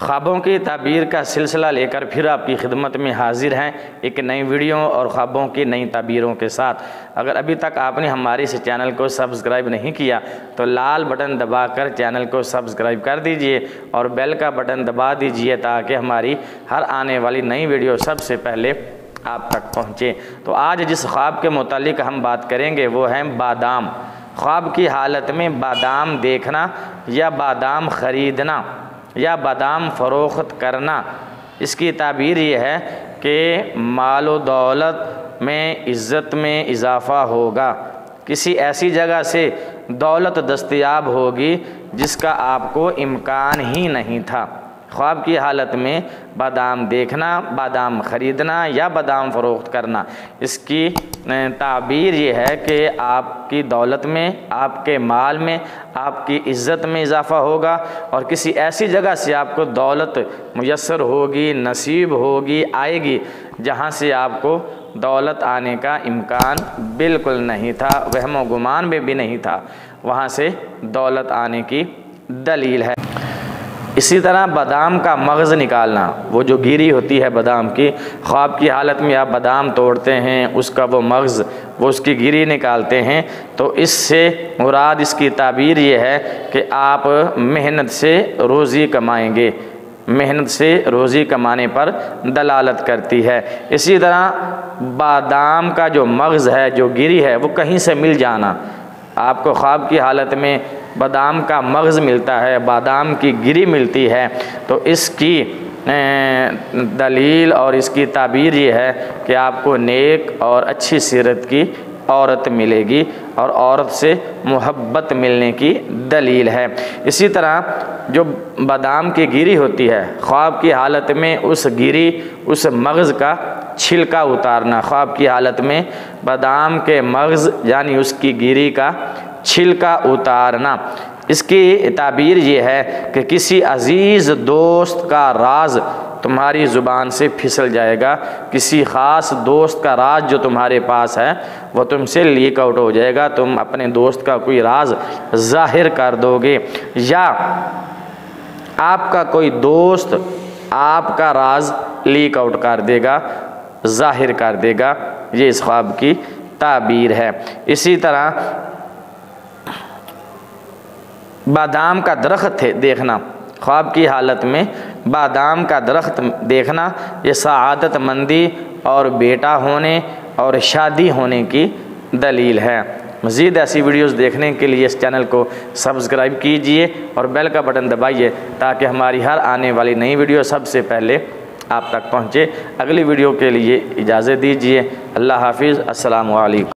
ख्वाबों की ताबीर का सिलसिला लेकर फिर आपकी खिदमत में हाजिर हैं एक नई वीडियो और ख्वाबों की नई ताबीरों के साथ। अगर अभी तक आपने हमारे इस चैनल को सब्सक्राइब नहीं किया तो लाल बटन दबाकर चैनल को सब्सक्राइब कर दीजिए और बेल का बटन दबा दीजिए ताकि हमारी हर आने वाली नई वीडियो सबसे पहले आप तक पहुँचे। तो आज जिस ख्वाब के मुतालिक हम बात करेंगे वो है बादाम। ख्वाब की हालत में बादाम देखना या बादाम ख़रीदना या बादाम फ़रोख्त करना, इसकी ताबीर ये है कि माल व दौलत में इज़्ज़त में इजाफ़ा होगा। किसी ऐसी जगह से दौलत दस्तयाब होगी जिसका आपको इम्कान ही नहीं था। ख्वाब की हालत में बादाम देखना, बादाम ख़रीदना या बादाम फ़रोख्त करना, इसकी ताबीर ये है कि आपकी दौलत में, आपके माल में, आपकी इज़्ज़त में इजाफ़ा होगा और किसी ऐसी जगह से आपको दौलत मुयस्सर होगी, नसीब होगी, आएगी जहाँ से आपको दौलत आने का इम्कान बिल्कुल नहीं था, वहमो गुमान में भी नहीं था, वहाँ से दौलत आने की दलील है। इसी तरह बादाम का मग़ज़ निकालना, वो जो गिरी होती है बादाम की, ख्वाब की हालत में आप बादाम तोड़ते हैं, उसका वो मग़ज़, वो उसकी गिरी निकालते हैं, तो इससे मुराद, इसकी ताबीर ये है कि आप मेहनत से रोज़ी कमाएंगे, मेहनत से रोज़ी कमाने पर दलालत करती है। इसी तरह बादाम का जो मग़ज़ है, जो गिरी है, वो कहीं से मिल जाना, आपको ख्वाब की हालत में बादाम का मग़ज़ मिलता है, बादाम की गिरी मिलती है, तो इसकी दलील और इसकी ताबीर ये है कि आपको नेक और अच्छी सीरत की औरत मिलेगी और औरत से मोहब्बत मिलने की दलील है। इसी तरह जो बादाम की गिरी होती है, ख्वाब की हालत में उस गिरी, उस मग़ज़ का छिलका उतारना, ख्वाब की हालत में बादाम के मग़ज़ यानी उसकी गिरी का छिलका उतारना, इसकी ताबीर ये है कि किसी अज़ीज़ दोस्त का राज तुम्हारी ज़ुबान से फिसल जाएगा, किसी ख़ास दोस्त का राज जो तुम्हारे पास है वो तुमसे लीक आउट हो जाएगा, तुम अपने दोस्त का कोई राज ज़ाहिर कर दोगे या आपका कोई दोस्त आपका राज लीक आउट कर देगा, ज़ाहिर कर देगा। ये इस ख्वाब की ताबीर है। इसी तरह बादाम का दरख्त देखना, ख्वाब की हालत में बादाम का दरख्त देखना, ये सआदत मंदी और बेटा होने और शादी होने की दलील है। मज़ीद ऐसी वीडियोस देखने के लिए इस चैनल को सब्सक्राइब कीजिए और बेल का बटन दबाइए ताकि हमारी हर आने वाली नई वीडियो सबसे पहले आप तक पहुँचे। अगली वीडियो के लिए इजाज़त दीजिए। अल्लाह हाफिज़। अस्सलामु अलैकुम।